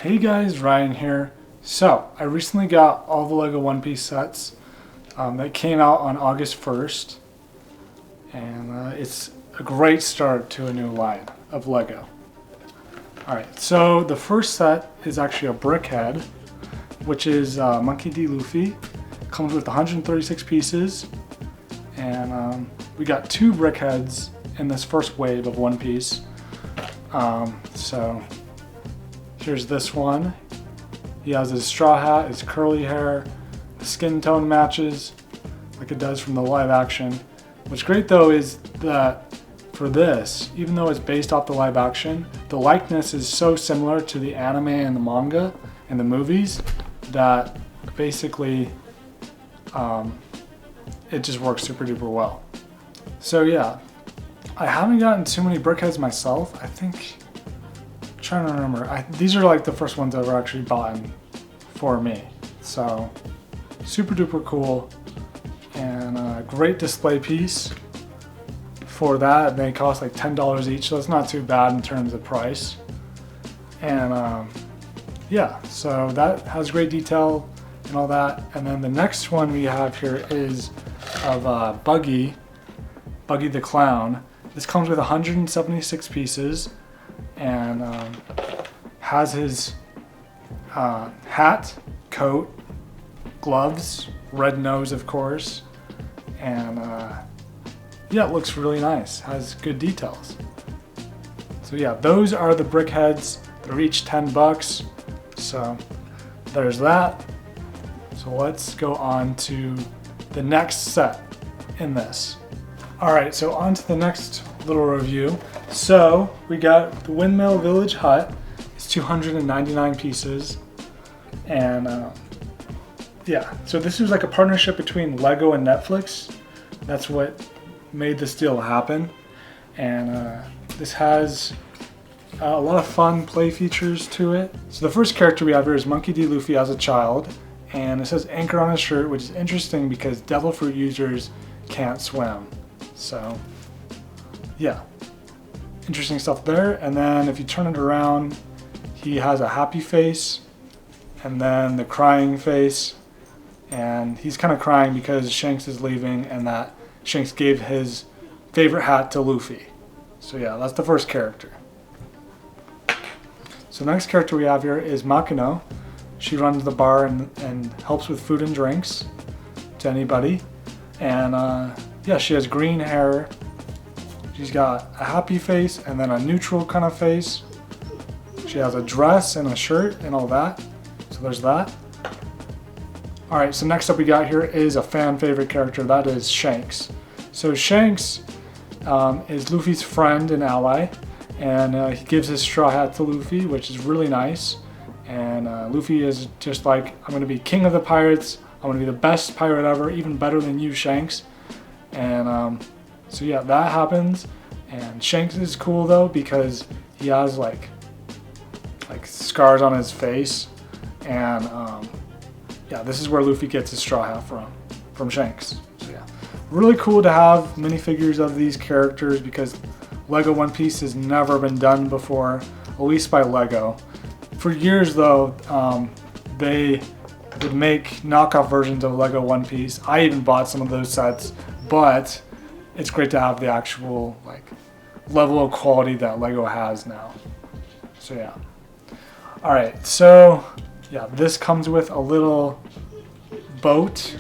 Hey guys, Ryan here. So, I recently got all the LEGO One Piece sets that came out on August 1st, and it's a great start to a new line of LEGO. Alright, so the first set is actually a BrickHead, which is Monkey D. Luffy. Comes with 136 pieces, and we got two BrickHeads in this first wave of One Piece. So here's this one. He has his straw hat, his curly hair, the skin tone matches like it does from the live action. What's great though is that for this, even though it's based off the live action, the likeness is so similar to the anime and the manga and the movies that basically it just works super duper well. So yeah, I haven't gotten too many BrickHeads myself. I think, I'm trying to remember, these are like the first ones that were actually bought for me. So super duper cool and a great display piece for that. They cost like $10 each, so it's not too bad in terms of price. And yeah, so that has great detail and all that. And then the next one we have here is of Buggy the Clown. This comes with 176 pieces and has his hat, coat, gloves, red nose of course, and yeah, it looks really nice, has good details. So yeah, those are the BrickHeads. They're each $10, so there's that. So let's go on to the next set in this. Alright, so on to the next little review. So we got the Windmill Village Hut. It's 299 pieces. And yeah, so this is like a partnership between LEGO and Netflix. That's what made this deal happen. And this has a lot of fun play features to it. So the first character we have here is Monkey D. Luffy as a child. And it says anchor on his shirt, which is interesting because Devil Fruit users can't swim. So yeah, interesting stuff there. And then if you turn it around, he has a happy face and then the crying face, and he's kind of crying because Shanks is leaving and that Shanks gave his favorite hat to Luffy. So yeah, that's the first character. So the next character we have here is Makino. She runs the bar and helps with food and drinks to anybody. And yeah, she has green hair. She's got a happy face and then a neutral kind of face. She has a dress and a shirt and all that. So there's that. Alright, so next up we got here is a fan favorite character. That is Shanks. So Shanks is Luffy's friend and ally. And he gives his straw hat to Luffy, which is really nice. And Luffy is just like, I'm going to be king of the pirates. I'm going to be the best pirate ever, even better than you, Shanks. And so yeah, that happens. And Shanks is cool though because he has like scars on his face. And yeah, this is where Luffy gets his straw hat from Shanks. So yeah, really cool to have minifigures of these characters because LEGO One Piece has never been done before, at least by LEGO. For years though, they would make knockoff versions of LEGO One Piece. I even bought some of those sets, but it's great to have the actual like level of quality that LEGO has now. So yeah. Alright, so yeah, this comes with a little boat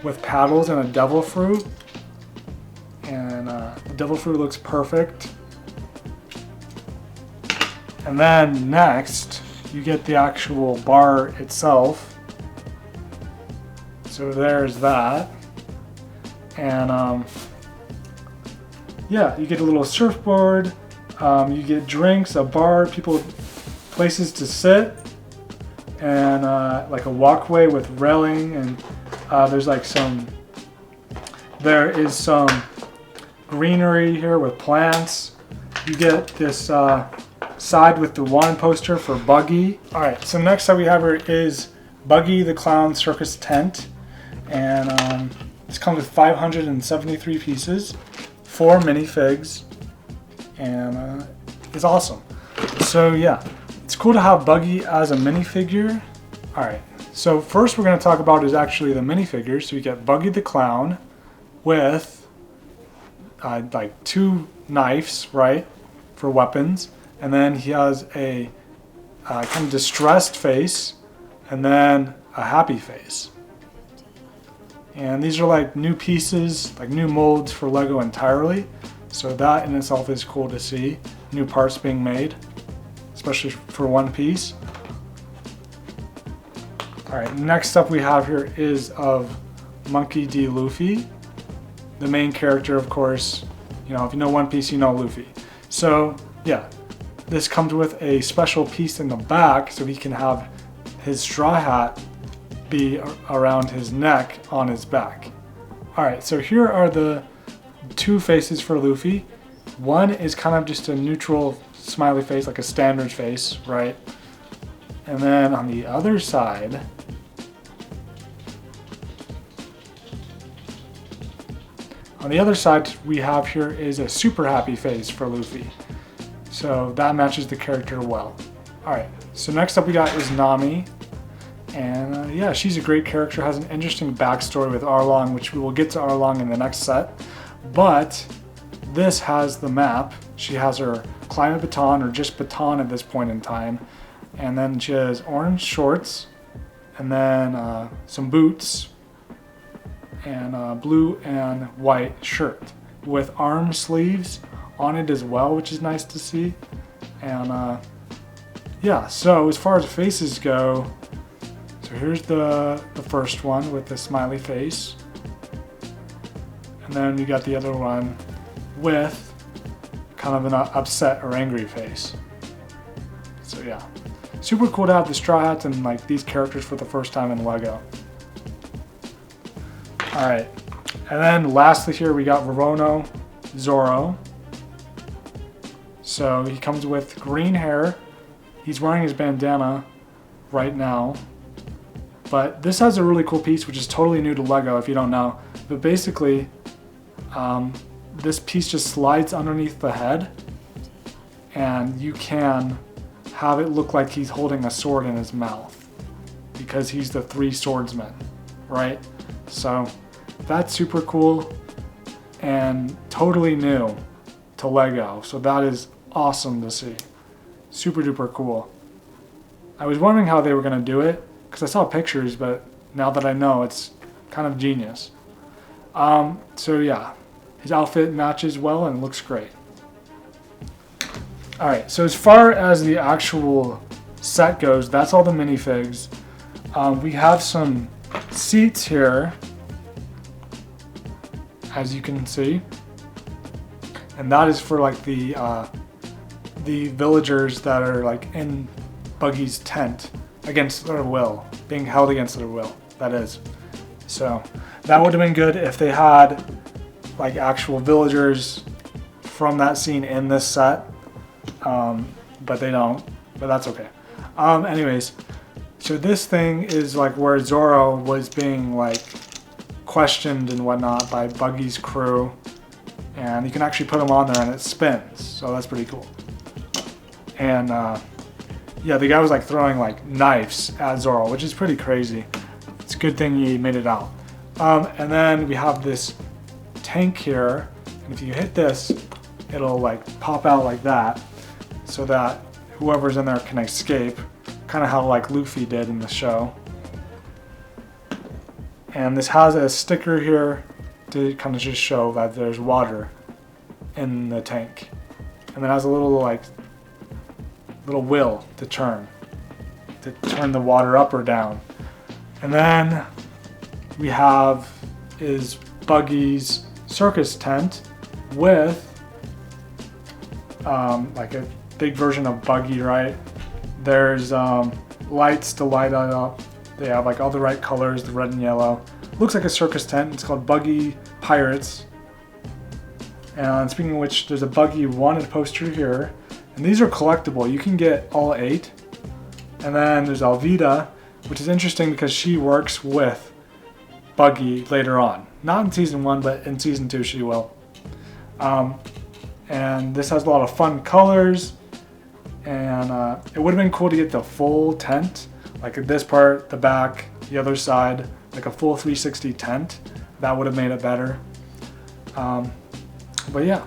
with paddles and a devil fruit. And the devil fruit looks perfect. And then next, you get the actual bar itself. So there's that. And yeah, you get a little surfboard. You get drinks, a bar, places to sit, and like a walkway with railing. And there is some greenery here with plants. You get this side with the wand poster for Buggy. Alright, so next that we have here is Buggy the Clown Circus Tent. And this comes with 573 pieces, 4 minifigs, and it's awesome. So yeah, it's cool to have Buggy as a minifigure. Alright, so first we're going to talk about is actually the minifigures. So you get Buggy the Clown with like 2 knives, right, for weapons. And then he has a kind of distressed face and then a happy face. And these are like new pieces, like new molds for Lego entirely. So that in itself is cool to see. New parts being made, especially for one piece. Alright, next up we have here is of Monkey D. Luffy. The main character, of course. You know, if you know One Piece, you know Luffy. So, yeah. This comes with a special piece in the back so he can have his straw hat be around his neck on his back. Alright, so here are the 2 faces for Luffy. One is kind of just a neutral smiley face, like a standard face, right? And then on the other side, we have here is a super happy face for Luffy. So that matches the character well. Alright, so next up we got is Nami. And yeah, she's a great character, has an interesting backstory with Arlong, which we will get to Arlong in the next set. But this has the map. She has her climate baton, or just baton at this point in time. And then she has orange shorts, and then some boots, and blue and white shirt with arm sleeves on it as well, which is nice to see. And yeah, so as far as faces go, so here's the first one with the smiley face. And then we got the other one with kind of an upset or angry face. So yeah, super cool to have the Straw Hats and like these characters for the first time in Lego. Alright, and then lastly here we got Roronoa Zoro. So he comes with green hair. He's wearing his bandana right now. But this has a really cool piece, which is totally new to Lego if you don't know. But basically, this piece just slides underneath the head, and you can have it look like he's holding a sword in his mouth because he's the 3 swordsmen, right? So that's super cool and totally new to Lego. So that is awesome to see. Super duper cool. I was wondering how they were going to do it because I saw pictures, but now that I know, it's kind of genius. So yeah, his outfit matches well and looks great. Alright, so as far as the actual set goes, that's all the minifigs. We have some seats here, as you can see. And that is for like the villagers that are like in Buggy's tent against their will, being held against their will, that is. So that would have been good if they had like actual villagers from that scene in this set, but they don't, but that's okay. Anyways, so this thing is like where Zoro was being like questioned and whatnot by Buggy's crew, and you can actually put him on there and it spins, so that's pretty cool. And yeah, the guy was like throwing like knives at Zoro, which is pretty crazy. It's a good thing he made it out. And then we have this tank here, and if you hit this, it'll like pop out like that, so that whoever's in there can escape, kind of how like Luffy did in the show. And this has a sticker here to kind of just show that there's water in the tank, and then has a little like little wheel to turn the water up or down. And then we have is Buggy's circus tent with like a big version of Buggy, right? There's lights to light it up. They have like all the right colors, the red and yellow. Looks like a circus tent. It's called Buggy Pirates. And speaking of which, there's a Buggy wanted poster here. And these are collectible. You can get all 8. And then there's Alvida, which is interesting because she works with Buggy later on. Not in season 1, but in season 2 she will. And this has a lot of fun colors. And it would have been cool to get the full tent, like this part, the back, the other side, like a full 360 tent. That would have made it better. But yeah,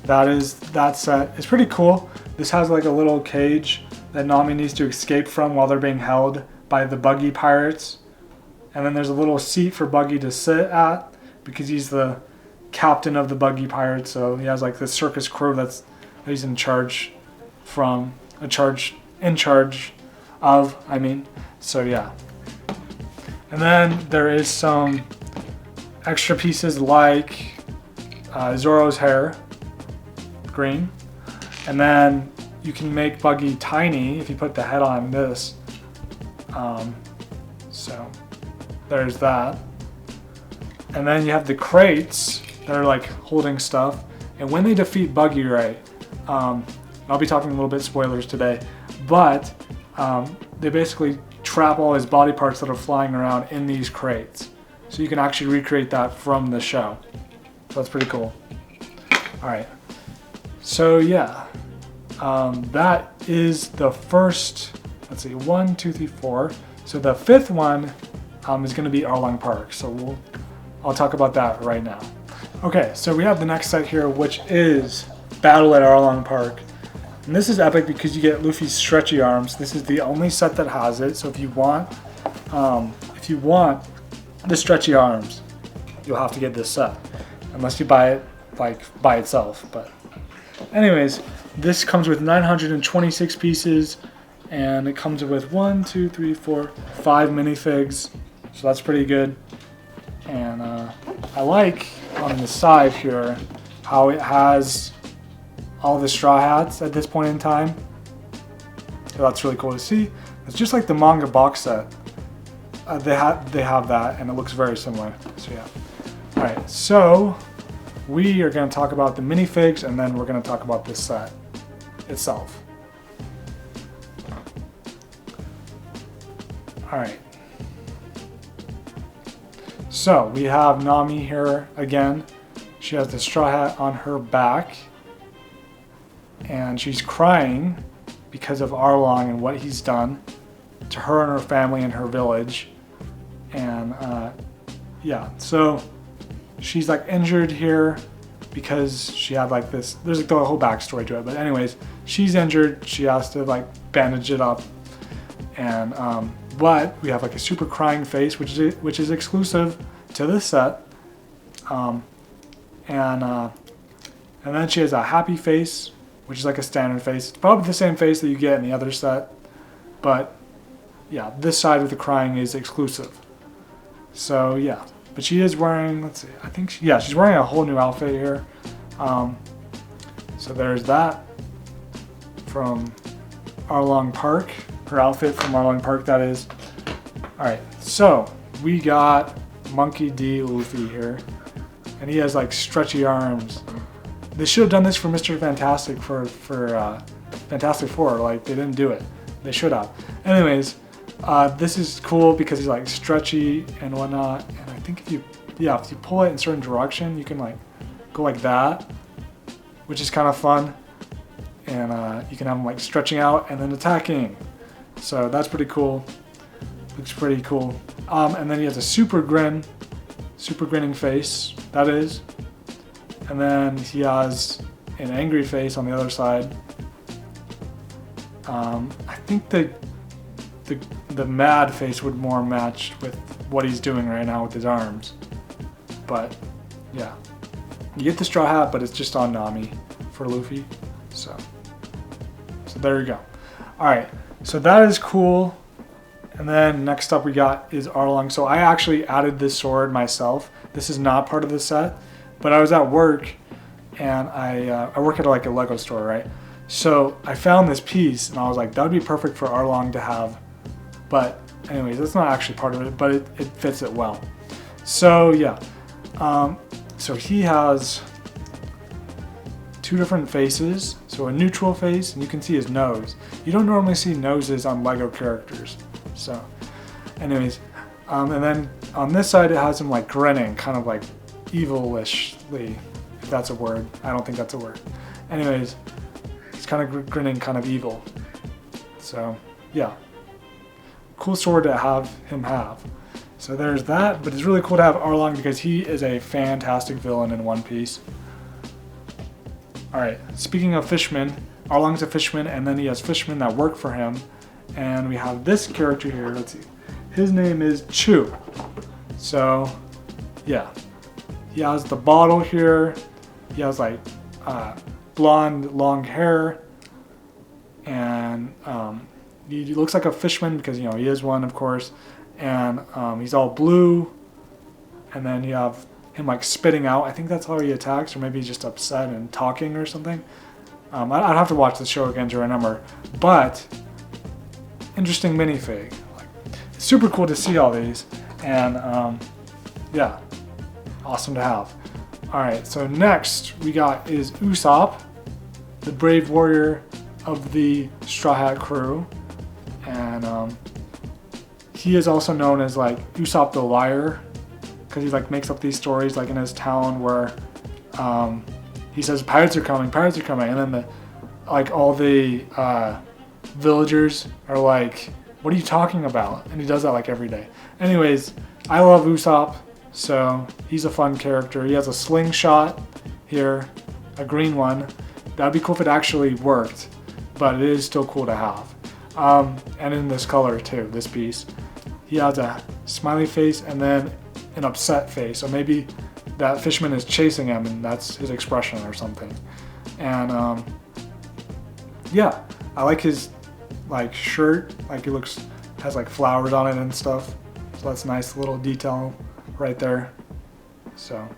that set. It's pretty cool. This has like a little cage that Nami needs to escape from while they're being held by the Buggy pirates. And then there's a little seat for Buggy to sit at because he's the captain of the Buggy pirates. So he has like this circus crew that he's in charge of, I mean. So yeah. And then there is some extra pieces like Zoro's hair, green. And then you can make Buggy tiny if you put the head on this. So there's that. And then you have the crates that are like holding stuff. And when they defeat Buggy, right, I'll be talking a little bit spoilers today, but they basically trap all his body parts that are flying around in these crates. So you can actually recreate that from the show. So that's pretty cool. All right. So yeah, that is the first, let's see, 1, 2, 3, 4. So the fifth one is going to be Arlong Park. So I'll talk about that right now. Okay, so we have the next set here, which is Battle at Arlong Park. And this is epic because you get Luffy's stretchy arms. This is the only set that has it. So if you want the stretchy arms, you'll have to get this set, unless you buy it like by itself. But anyways, this comes with 926 pieces, and it comes with 5 minifigs. So that's pretty good. And I like on the side here how it has all the Straw Hats at this point in time. So that's really cool to see. It's just like the manga box set. They have that, and it looks very similar. So yeah. All right, so we are going to talk about the minifigs, and then we're going to talk about this set itself. All right. So we have Nami here again. She has the straw hat on her back, and she's crying because of Arlong and what he's done to her and her family and her village. And yeah, so she's like injured here because she had like this, there's like the whole backstory to it, but anyways, she's injured. She has to like bandage it up. And but we have like a super crying face, which is exclusive to this set. And then she has a happy face, which is like a standard face. It's probably the same face that you get in the other set, but yeah, this side with the crying is exclusive. So yeah, but she is wearing, let's see, I think, she's wearing a whole new outfit here. So there's that from Arlong Park, her outfit from Arlong Park, that is. All right, so we got Monkey D. Luffy here, and he has like stretchy arms. They should have done this for Mr. Fantastic for Fantastic Four. Like, they didn't do it. They should have. Anyways, this is cool because he's like stretchy and whatnot. And I think if you pull it in a certain direction, you can like go like that, which is kind of fun. And you can have him like stretching out and then attacking. So that's pretty cool. Looks pretty cool. And then he has a super grinning face, that is. And then he has an angry face on the other side. I think the mad face would more match with what he's doing right now with his arms. But yeah, you get the straw hat, but it's just on Nami for Luffy. So there you go. All right, so that is cool. And then next up we got is Arlong. So I actually added this sword myself. This is not part of the set, but I was at work, and I work at like a Lego store, right? So I found this piece, and I was like, that would be perfect for Arlong to have. But anyways, that's not actually part of it, but it fits it well. So yeah, so he has two different faces. So a neutral face, and you can see his nose. You don't normally see noses on Lego characters. So anyways, and then on this side it has him like grinning, kind of like evil-ishly, if that's a word. I don't think that's a word. Anyways, he's kind of grinning, kind of evil. So yeah, cool sword to have him have. So there's that, but it's really cool to have Arlong because he is a fantastic villain in One Piece. Alright, speaking of fishmen, Arlong's a fisherman, and then he has fishermen that work for him. And we have this character here, let's see. His name is Chu. So, yeah. He has the bottle here. He has like blonde, long hair. And he looks like a fisherman because, you know, he is one, of course. And he's all blue. And then you have him like spitting out. I think that's how he attacks, or maybe he's just upset and talking or something. I'd have to watch the show again to remember. But interesting minifig. Like, it's super cool to see all these, and yeah, awesome to have. All right, so next we got is Usopp, the brave warrior of the Straw Hat crew, and he is also known as like Usopp the Liar, because he like makes up these stories like in his town where he says pirates are coming, and then all the villagers are like, what are you talking about? And he does that like every day. Anyways, I love Usopp, so he's a fun character. He has a slingshot here, a green one. That'd be cool if it actually worked, but it is still cool to have. And in this color too, this piece. He has a smiley face and then an upset face, so maybe that fisherman is chasing him and that's his expression or something. And yeah, I like his like shirt, like it has like flowers on it and stuff, so that's a nice little detail right there. So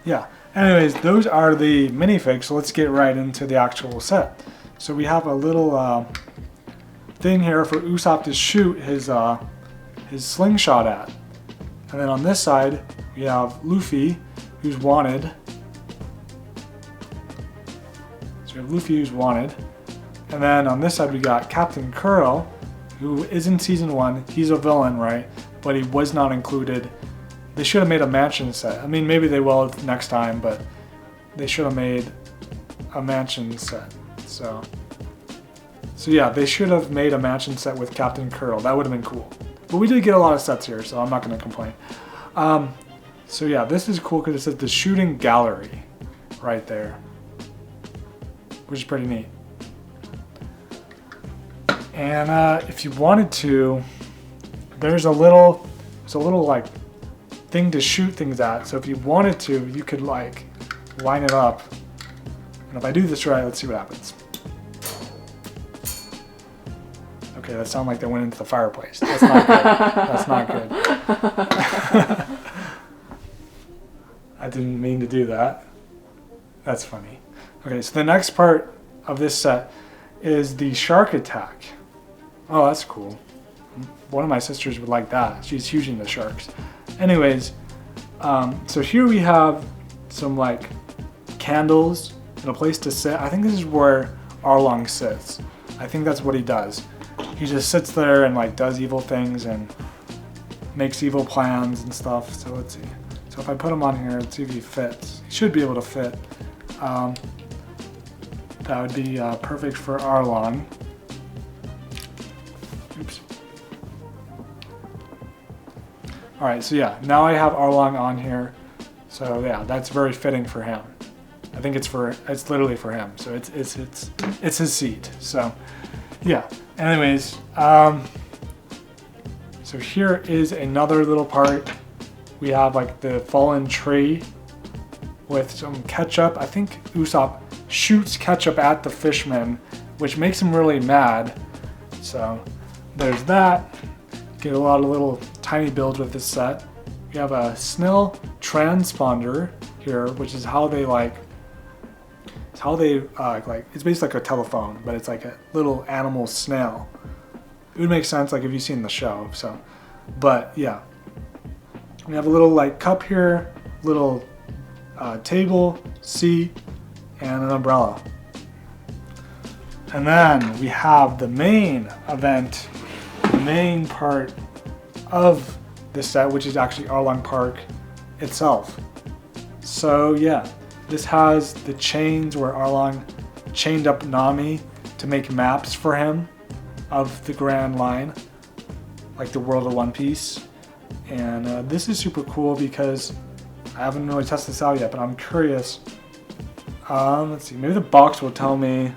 yeah, anyways, those are the minifigs, so let's get right into the actual set. So we have a little thing here for Usopp to shoot his slingshot at. And then on this side, we have Luffy, who's wanted. So we have Luffy, who's wanted. And then on this side, we got Captain Kuro, who is in Season 1. He's a villain, right? But he was not included. They should have made a mansion set. I mean, maybe they will next time, but they should have made a mansion set. So yeah, they should have made a mansion set with Captain Kuro. That would have been cool. But we did get a lot of sets here, so I'm not going to complain. So yeah, this is cool because it says the shooting gallery right there, which is pretty neat. And if you wanted to, there's a little like thing to shoot things at. So if you wanted to, you could like line it up. And if I do this right, let's see what happens. Okay, that sounded like they went into the fireplace. That's not good. That's not good. I didn't mean to do that. That's funny. Okay, so the next part of this set is the shark attack. Oh, that's cool. One of my sisters would like that. She's huge into sharks. Anyways, so here we have some like candles and a place to sit. I think this is where Arlong sits. I think that's what he does. He just sits there and like does evil things and makes evil plans and stuff. So let's see. So if I put him on here, let's see if he fits. He should be able to fit. That would be perfect for Arlong. Oops. Alright, so yeah, now I have Arlong on here. So yeah, that's very fitting for him. I think it's literally for him. So it's his seat. So yeah. Anyways, so here is another little part. We have like the fallen tree with some ketchup. I think Usopp shoots ketchup at the fishman, which makes him really mad. So there's that. Get a lot of little tiny builds with this set. We have a snail transponder here, which is how they it's basically like a telephone, but it's like a little animal snail. It would make sense like if you've seen the show. So, but yeah, we have a little like cup here, little table, seat, and an umbrella. And then we have the main event, the main part of this set, which is actually Arlong Park itself. So yeah, this has the chains where Arlong chained up Nami to make maps for him of the Grand Line, like the world of One Piece. And this is super cool because I haven't really tested this out yet, but I'm curious. Let's see, maybe the box will tell me.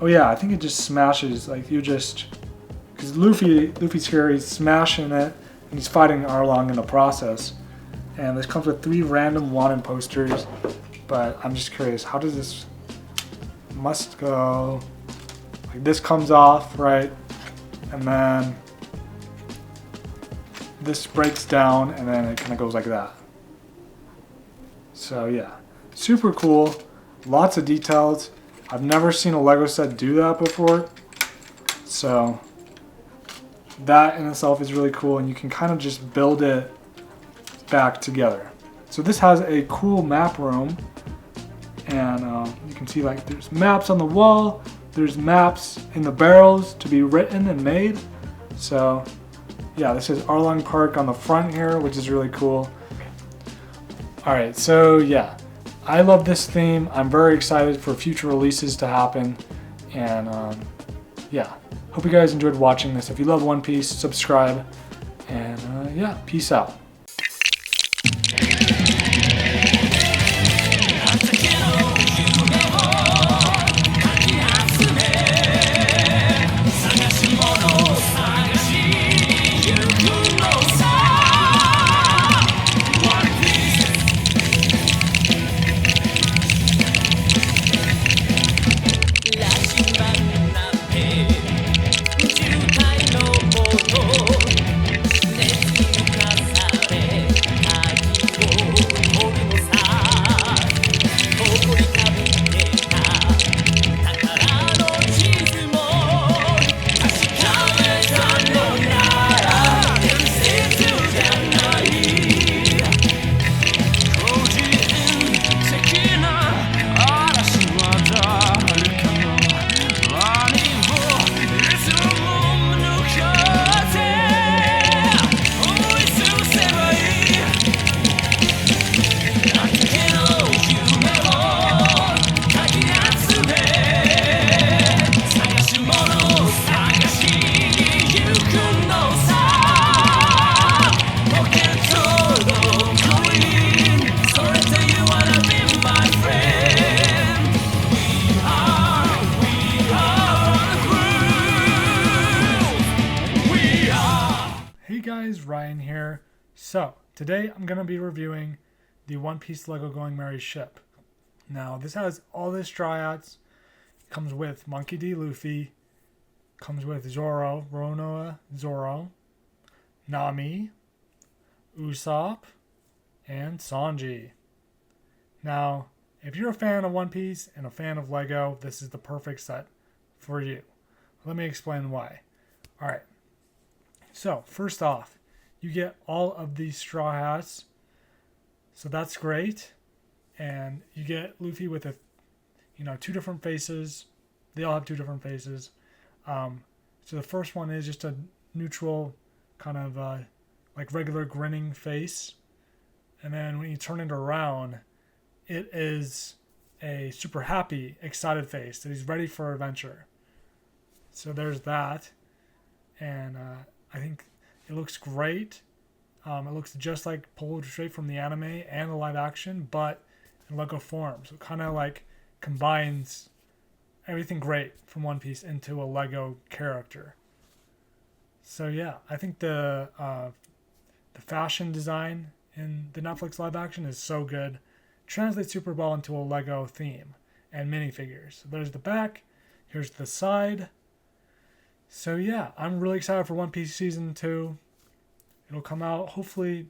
Oh yeah, I think it just smashes, like you just, because Luffy's here, he's smashing it, and he's fighting Arlong in the process. And this comes with 3 random wanted posters, but I'm just curious, how does this, must go, like this comes off, right? And then this breaks down, and then it kind of goes like that. So yeah, super cool, lots of details. I've never seen a Lego set do that before, so that in itself is really cool, and you can kind of just build it back together. So this has a cool map room, and you can see like there's maps on the wall, there's maps in the barrels to be written and made. So yeah, this is Arlong Park on the front here, which is really cool. Alright, so yeah, I love this theme. I'm very excited for future releases to happen, and yeah, hope you guys enjoyed watching this. If you love One Piece, subscribe, and yeah, peace out. Hey guys, Ryan here. So, today I'm going to be reviewing the One Piece Lego Going Merry ship. Now, this has all the Straw Hats. It comes with Monkey D. Luffy. Comes with Zoro, Roronoa Zoro, Nami, Usopp, and Sanji. Now, if you're a fan of One Piece and a fan of Lego, this is the perfect set for you. Let me explain why. Alright. So, first off, you get all of these Straw Hats. So that's great. And you get Luffy with two different faces. They all have 2 different faces. So the first one is just a neutral kind of like regular grinning face. And then when you turn it around, it is a super happy, excited face that he's ready for adventure. So there's that. And I think it looks great. It looks just like pulled straight from the anime and the live action, but in Lego form. So it kind of like combines everything great from One Piece into a Lego character. So yeah, I think the fashion design in the Netflix live action is so good. Translates super well into a Lego theme and minifigures. So there's the back. Here's the side. So yeah, I'm really excited for One Piece Season 2. It'll come out, hopefully,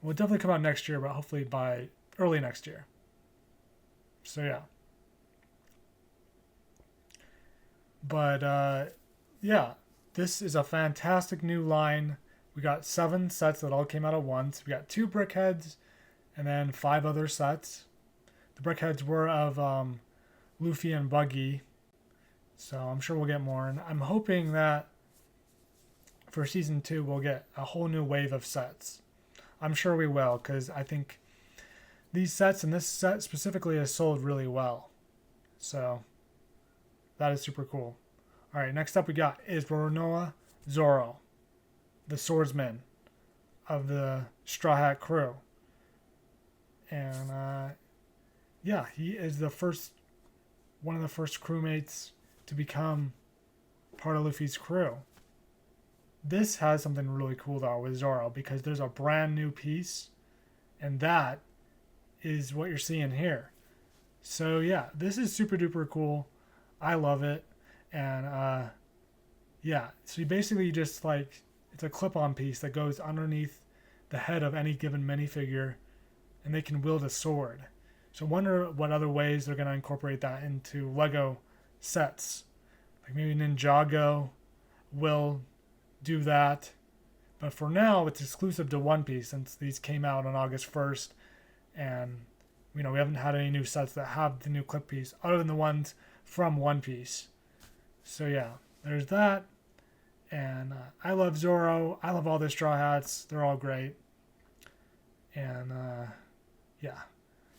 will definitely come out next year, but hopefully by early next year. So yeah. But yeah, this is a fantastic new line. We got 7 sets that all came out at once. We got 2 BrickHeads and then 5 other sets. The BrickHeads were of Luffy and Buggy. So I'm sure we'll get more. And I'm hoping that for Season 2, we'll get a whole new wave of sets. I'm sure we will, because I think these sets and this set specifically has sold really well. So, that is super cool. All right, next up we got is Roronoa Zoro, the swordsman of the Straw Hat crew. And yeah, he is one of the first crewmates to become part of Luffy's crew. This has something really cool though with Zoro, because there's a brand new piece, and that is what you're seeing here. So yeah, this is super duper cool. I love it. And yeah, so you basically just like, it's a clip-on piece that goes underneath the head of any given minifigure, and they can wield a sword. So I wonder what other ways they're going to incorporate that into Lego sets. Like maybe Ninjago will do that. But for now, it's exclusive to One Piece since these came out on August 1st. And, we haven't had any new sets that have the new clip piece other than the ones from One Piece. So yeah, there's that. And I love Zoro. I love all the Straw Hats. They're all great. And yeah,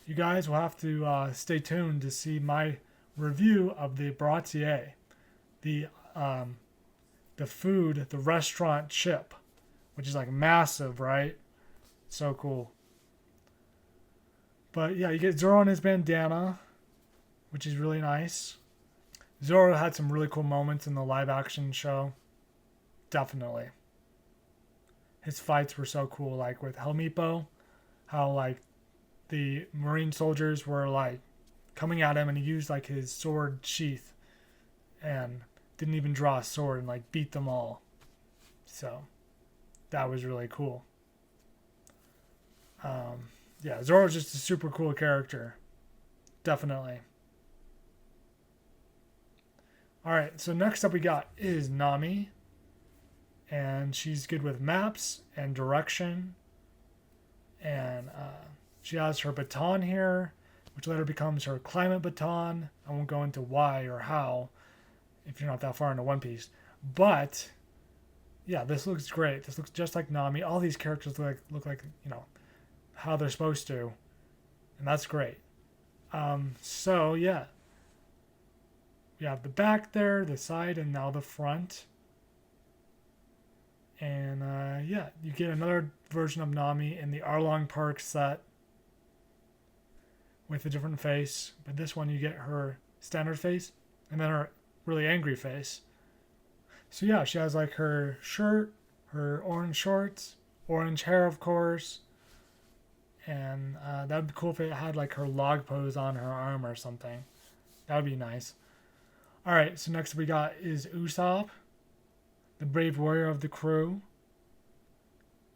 you guys will have to stay tuned to see my review of the Bratier, the food, the restaurant chip, which is like massive, right? So cool. But yeah, you get Zoro in his bandana, which is really nice. Zoro had some really cool moments in the live action show. Definitely. His fights were so cool, like with Helmeppo, how like the Marine soldiers were like coming at him and he used like his sword sheath and didn't even draw a sword and like beat them all. So that was really cool. Yeah, Zoro's just a super cool character. Definitely. Alright, so next up we got is Nami. And she's good with maps and direction. And she has her baton here, which later becomes her climate baton. I won't go into why or how if you're not that far into One Piece. But yeah, this looks great. This looks just like Nami. All these characters look like how they're supposed to, and that's great. So yeah, we have the back there, the side, and now the front. And yeah, you get another version of Nami in the Arlong Park set with a different face. But this one you get her standard face and then her really angry face. So yeah, she has like her shirt, her orange shorts, orange hair of course. And that would be cool if it had like her log pose on her arm or something. That would be nice. Alright, so next we got is Usopp, the brave warrior of the crew.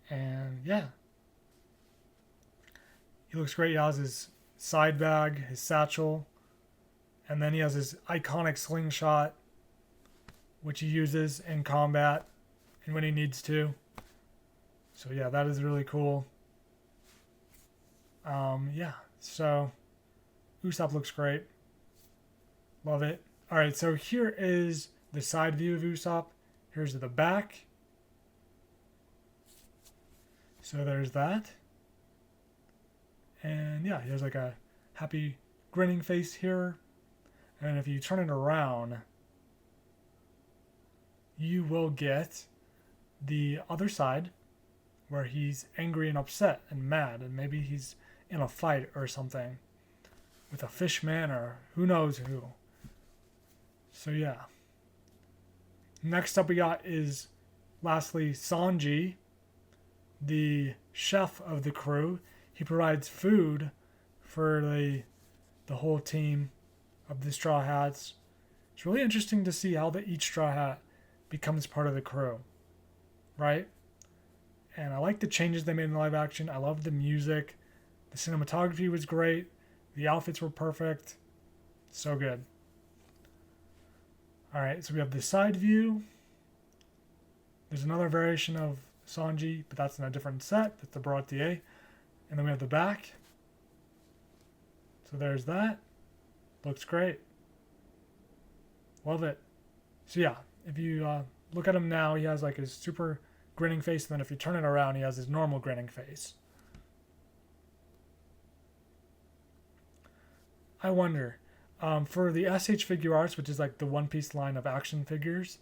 And yeah, he looks great. He has his side bag, his satchel, and then he has his iconic slingshot, which he uses in combat and when he needs to. So yeah, that is really cool. Yeah, so Usopp looks great. Love it. Alright, so here is the side view of Usopp. Here's the back. So there's that. And yeah, he has like a happy grinning face here. And if you turn it around, you will get the other side where he's angry and upset and mad, and maybe he's in a fight or something with a fishman or who knows who. So yeah. Next up we got is lastly Sanji, the chef of the crew. He provides food for the whole team of the Straw Hats. It's really interesting to see how each Straw Hat becomes part of the crew, right? And I like the changes they made in live action. I love the music. The cinematography was great. The outfits were perfect. So good. Alright, so we have the side view. There's another variation of Sanji, but that's in a different set. That's the Bratier. And then we have the back. So there's that. Looks great. Love it. So yeah, if you look at him now, he has like his super grinning face. And then if you turn it around, he has his normal grinning face. I wonder, For the SH Figure Arts, which is like the One Piece line of action figures,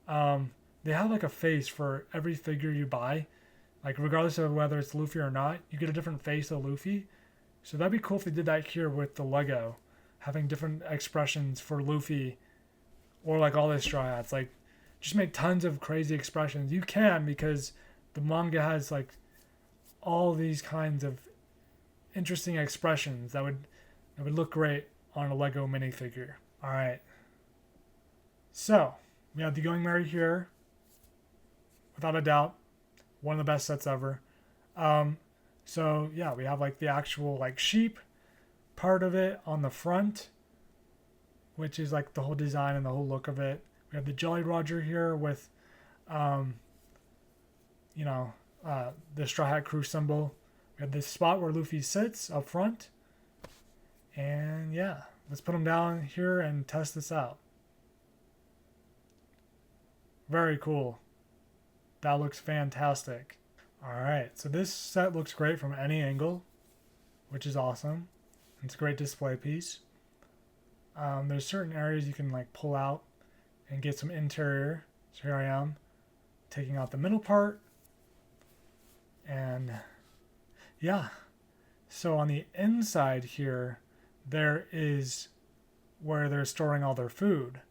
they have like a face for every figure you buy. Like regardless of whether it's Luffy or not, you get a different face of Luffy. So that'd be cool if they did that here with the Lego, having different expressions for Luffy, or like all the Straw Hats. Like, just make tons of crazy expressions. You can, because the manga has like all these kinds of interesting expressions that would look great on a Lego minifigure. All right. So we have the Going Merry here, without a doubt, one of the best sets ever. So yeah, we have like the actual like sheep part of it on the front, which is like the whole design and the whole look of it. We have the Jolly Roger here with, the Straw Hat Crew symbol. We have this spot where Luffy sits up front. And yeah, let's put him down here and test this out. Very cool. That looks fantastic. Alright, so this set looks great from any angle, which is awesome. It's a great display piece. There's certain areas you can like pull out and get some interior. So here I am, taking out the middle part. And yeah, so on the inside here, there is where they're storing all their food.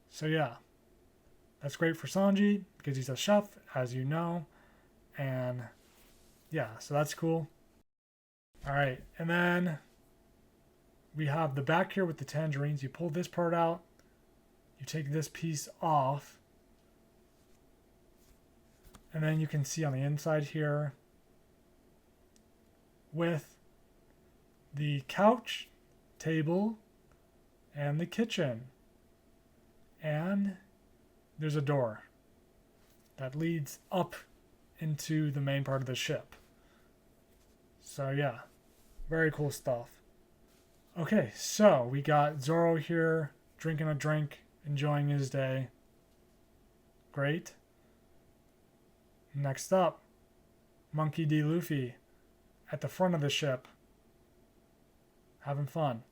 So yeah, that's great for Sanji because he's a chef, as you know. And yeah, so that's cool. All right, and then we have the back here with the tangerines. You pull this part out, you take this piece off, and then you can see on the inside here with the couch, table, and the kitchen. And there's a door that leads up into the main part of the ship. So yeah, very cool stuff. Okay, so we got Zoro here drinking a drink, enjoying his day. Great. Next up, Monkey D. Luffy at the front of the ship, having fun,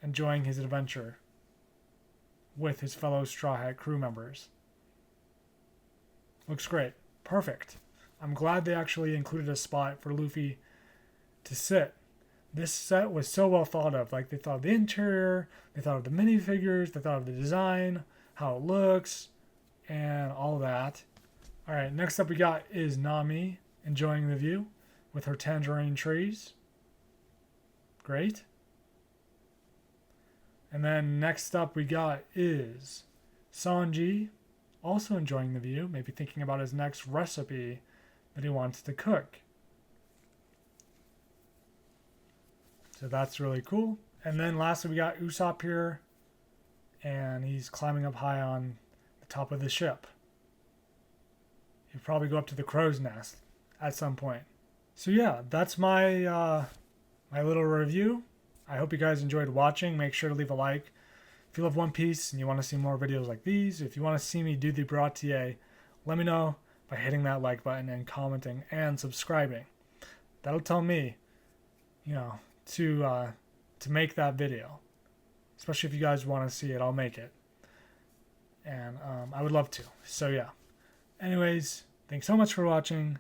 enjoying his adventure with his fellow Straw Hat crew members. Looks great. Perfect. I'm glad they actually included a spot for Luffy to sit. This set was so well thought of. Like, they thought of the interior, they thought of the minifigures, they thought of the design, how it looks, and all that. Alright, next up we got is Nami enjoying the view with her tangerine trees. Great. And then next up we got is Sanji, also enjoying the view, maybe thinking about his next recipe that he wants to cook. So that's really cool. And then lastly we got Usopp here, and he's climbing up high on the top of the ship. He'll probably go up to the crow's nest at some point. So yeah, that's my my little review. I hope you guys enjoyed watching. Make sure to leave a like. If you love One Piece and you want to see more videos like these, if you want to see me do the Baratie, let me know by hitting that like button and commenting and subscribing. That'll tell me, to make that video. Especially if you guys want to see it, I'll make it. And I would love to. So yeah. Anyways, thanks so much for watching.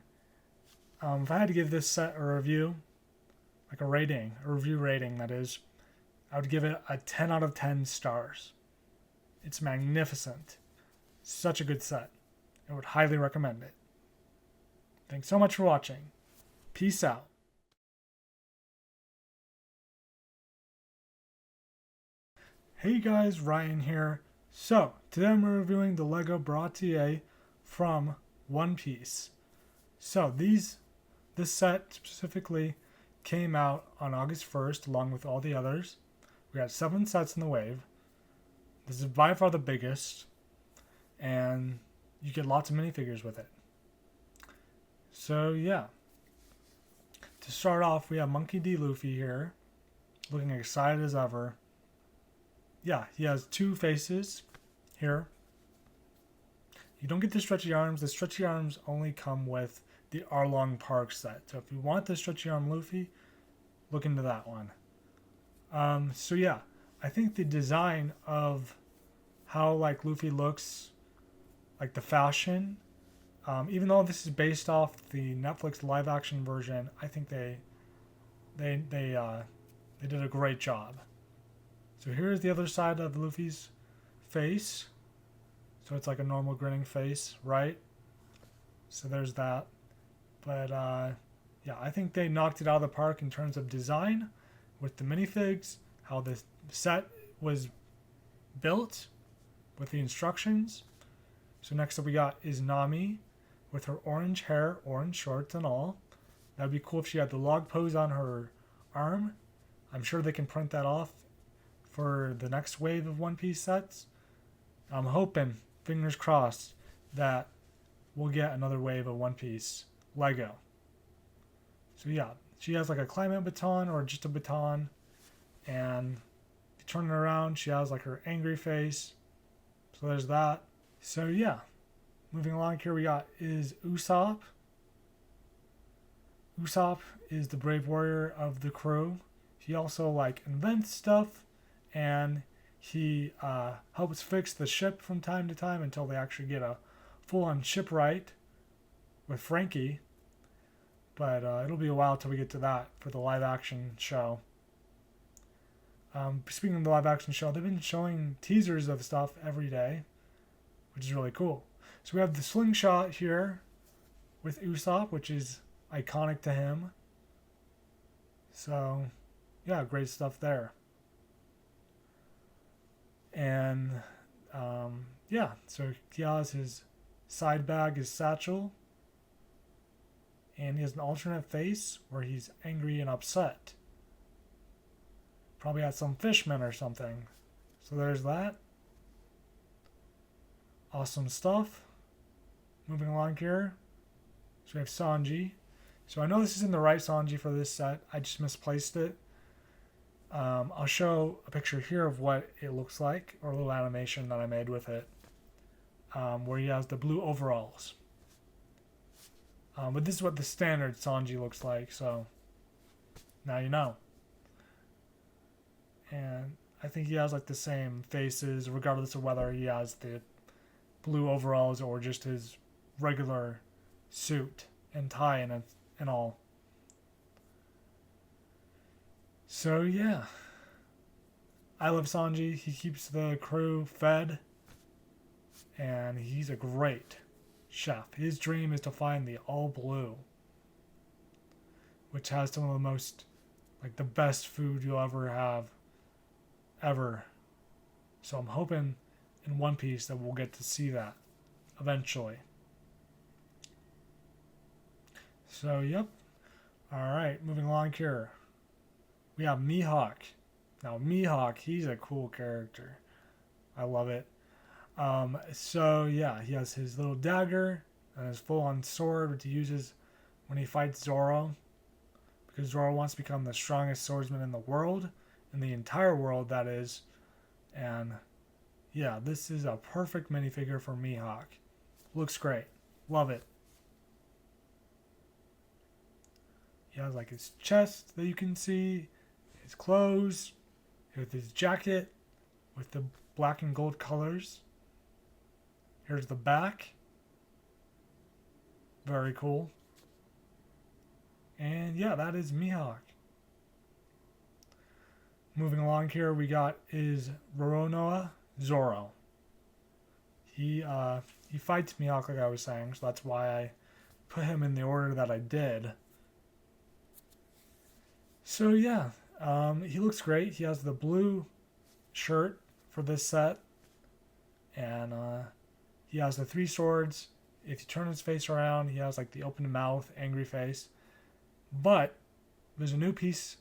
If I had to give this set a review, like a review rating that is, I would give it a 10 out of 10 stars. It's magnificent. Such a good set. I would highly recommend it. Thanks so much for watching. Peace out. Hey guys, Ryan here. So, today I'm reviewing the Lego Baratie from One Piece. So, this set specifically came out on August 1st along with all the others. We got 7 sets in the wave. This is by far the biggest, and you get lots of minifigures with it. So yeah. To start off, we have Monkey D. Luffy here, looking excited as ever. Yeah, he has 2 faces here. You don't get the stretchy arms. The stretchy arms only come with the Arlong Park set. So if you want the stretchy arm Luffy, look into that one. So yeah, I think the design of how like Luffy looks, like the fashion, even though this is based off the Netflix live action version, I think they they uh, they did a great job. So here's the other side of Luffy's face. So it's like a normal grinning face, right? So there's that. But yeah, I think they knocked it out of the park in terms of design with the minifigs, how the set was built with the instructions. So next up we got is Nami with her orange hair, orange shorts and all. That'd be cool if she had the log pose on her arm. I'm sure they can print that off for the next wave of One Piece sets. I'm hoping, fingers crossed, that we'll get another wave of One Piece Lego. So yeah, she has like a climate baton or just a baton, and if you turn it around, she has like her angry face. So there's that. So yeah, moving along here, we got is Usopp. Usopp is the brave warrior of the crew. He also like invents stuff, and he helps fix the ship from time to time until they actually get a full-on shipwright with Frankie. But it'll be a while till we get to that for the live-action show. Speaking of the live-action show, they've been showing teasers of stuff every day, which is really cool. So we have the slingshot here with Usopp, which is iconic to him. So, yeah, great stuff there. And, yeah, so he has his side bag, his satchel, and he has an alternate face where he's angry and upset. Probably had some fishmen or something. So there's that. Awesome stuff. Moving along here. So we have Sanji. So I know this isn't the right Sanji for this set. I just misplaced it. I'll show a picture here of what it looks like, or a little animation that I made with it, where he has the blue overalls. But this is what the standard Sanji looks like, so now you know. And I think he has like the same faces, regardless of whether he has the blue overalls or just his regular suit and tie and all. So yeah, I love Sanji. He keeps the crew fed, and he's a great chef. His dream is to find the all blue, which has some of the most, like the best food you'll ever have, ever. So I'm hoping in One Piece that we'll get to see that eventually. So yep. Alright, moving along here. We have Mihawk. Now Mihawk, he's a cool character. I love it. So yeah, he has his little dagger and his full-on sword, which he uses when he fights Zoro, because Zoro wants to become the strongest swordsman in the world, in the entire world, that is. And yeah, this is a perfect minifigure for Mihawk. Looks great. Love it. He has like his chest that you can see, his clothes, with his jacket, with the black and gold colors. Here's the back. Very cool. And yeah, that is Mihawk. Moving along here, we got is Roronoa Zoro. He fights Mihawk, like I was saying, so that's why I put him in the order that I did. So yeah, he looks great. He has the blue shirt for this set, and he has the three swords. If you turn his face around, he has like the open mouth, angry face. But there's a new piece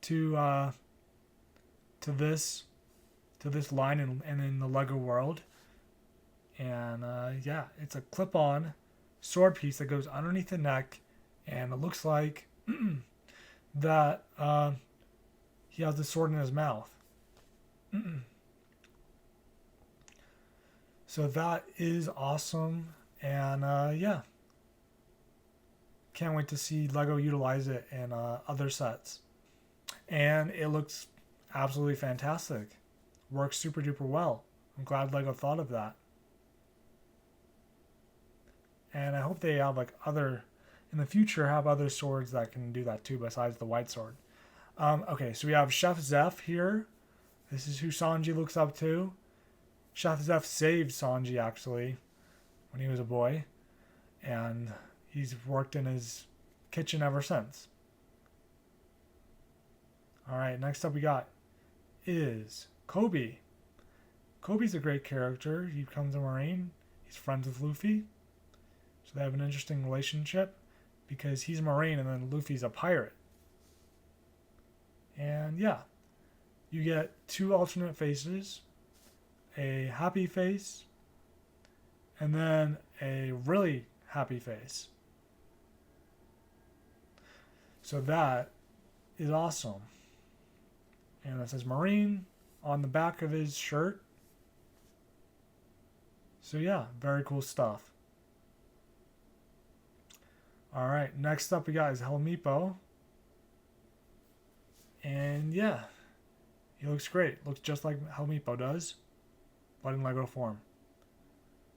to this line and in the Lego world, and yeah, it's a clip-on sword piece that goes underneath the neck, and it looks like that he has the sword in his mouth. So that is awesome, and yeah, can't wait to see Lego utilize it in other sets. And it looks absolutely fantastic. Works super duper well. I'm glad LEGO thought of that. And I hope they have like other, in the future, have other swords that can do that too besides the white sword. Okay, so we have Chef Zeph here. This is who Sanji looks up to. Chef Zeph saved Sanji actually when he was a boy. And he's worked in his kitchen ever since. Alright, next up we got is Koby. Koby's a great character. He becomes a Marine. He's friends with Luffy. So they have an interesting relationship because he's a Marine and then Luffy's a pirate. And yeah, you get 2 alternate faces, a happy face, and then a really happy face. So that is awesome. And it says Marine on the back of his shirt. So yeah, very cool stuff. Alright, next up we got is Helmeppo. And yeah, he looks great. Looks just like Helmeppo does, but in LEGO form.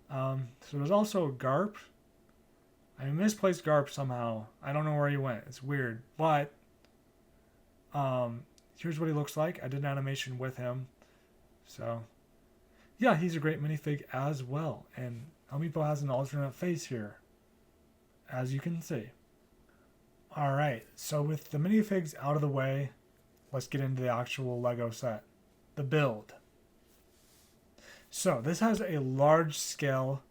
So there's also Garp. I misplaced Garp somehow. I don't know where he went. It's weird. But here's what he looks like. I did an animation with him. So yeah, he's a great minifig as well. And Helmeppo has an alternate face here, as you can see. Alright, so with the minifigs out of the way, let's get into the actual LEGO set. The build. So this has a large scale.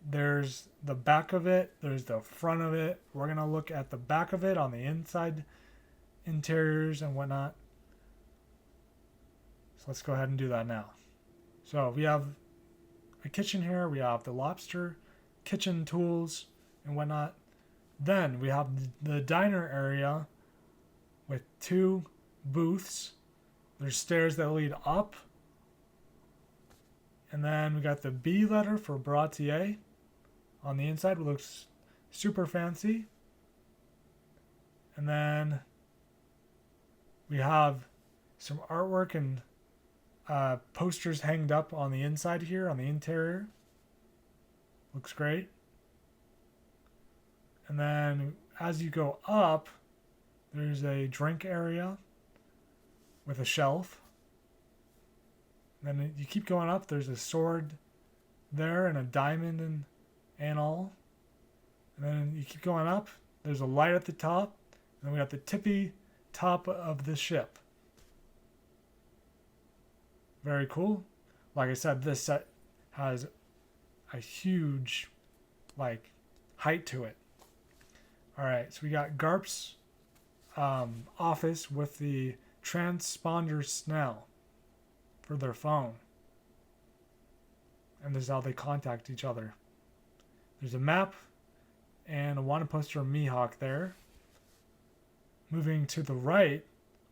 There's the back of it, there's the front of it. We're going to look at the back of it on the inside interiors and whatnot. So let's go ahead and do that now. So we have a kitchen here, we have the lobster, kitchen tools and whatnot. Then we have the diner area with 2 booths. There's stairs that lead up. And then we got the B letter for Baratier on the inside, which looks super fancy. And then we have some artwork and posters hanged up on the inside here, on the interior. Looks great. And then as you go up, there's a drink area with a shelf. And then you keep going up, there's a sword there and a diamond and all. And then you keep going up, there's a light at the top. And then we got the tippy top of the ship. Very cool. Like I said, this set has a huge height to it. Alright, so we got Garp's office with the transponder Snell for their phone. And this is how they contact each other. There's a map and a wanted poster of Mihawk there. Moving to the right,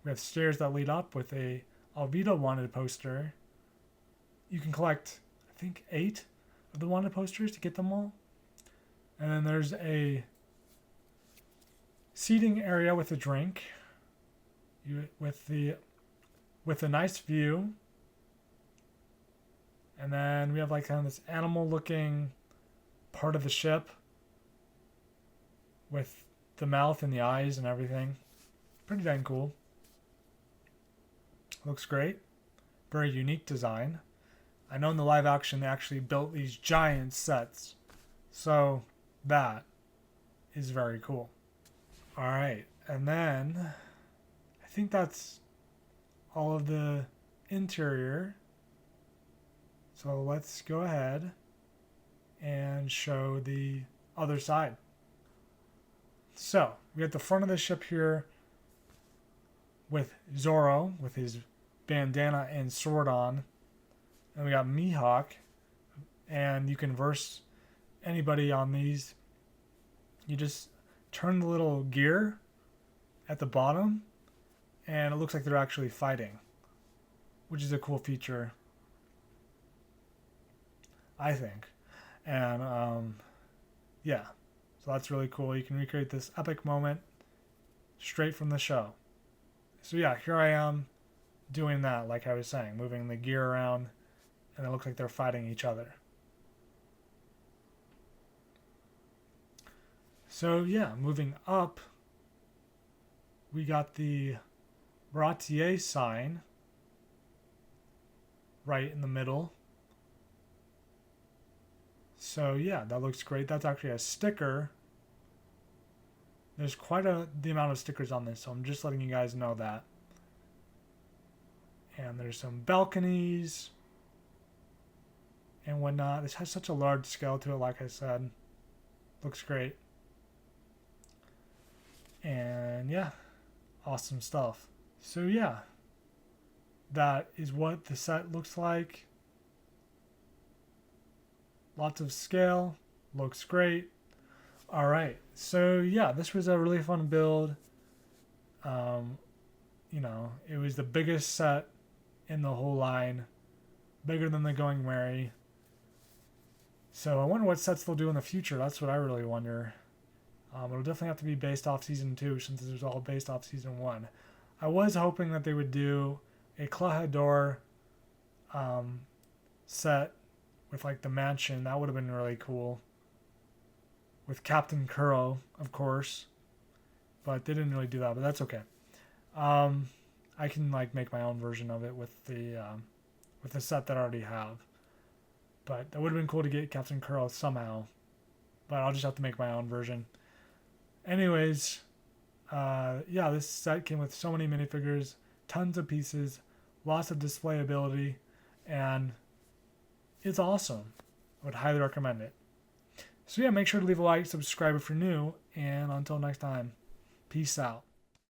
we have stairs that lead up with a Alvida wanted poster. You can collect, I think, 8 of the wanted posters to get them all. And then there's a seating area with a drink, with a nice view. And then we have kind of this animal-looking part of the ship with the mouth and the eyes and everything. Pretty dang cool. Looks great. Very unique design. I know in the live action they actually built these giant sets. So that is very cool. Alright, and then I think that's all of the interior. So let's go ahead and show the other side. So we got the front of the ship here with Zoro with his bandana and sword on. And we got Mihawk, and you can verse anybody on these. You just turn the little gear at the bottom and it looks like they're actually fighting, which is a cool feature, I think. And yeah, so that's really cool. You can recreate this epic moment straight from the show. So yeah, here I am doing that, like I was saying, moving the gear around, and it looks like they're fighting each other. So yeah, moving up, we got the Bratier sign right in the middle. So yeah, that looks great. That's actually a sticker. There's quite the amount of stickers on this, so I'm just letting you guys know that. And there's some balconies and whatnot. This has such a large scale to it, like I said. Looks great. And yeah, awesome stuff. So yeah, that is what the set looks like. Lots of scale, looks great. All right, so yeah, this was a really fun build. It was the biggest set in the whole line, bigger than the Going Merry. So I wonder what sets they'll do in the future. That's what I really wonder. It'll definitely have to be based off season 2 since it was all based off season 1. I was hoping that they would do a Clojador set with like the mansion. That would have been really cool. With Captain Kuro, of course. But they didn't really do that, but that's okay. I can like make my own version of it with the set that I already have. But that would have been cool to get Captain Kuro somehow. But I'll just have to make my own version. Anyways, this set came with so many minifigures, tons of pieces, lots of displayability, and it's awesome. I would highly recommend it. So yeah, make sure to leave a like, subscribe if you're new, and until next time, peace out.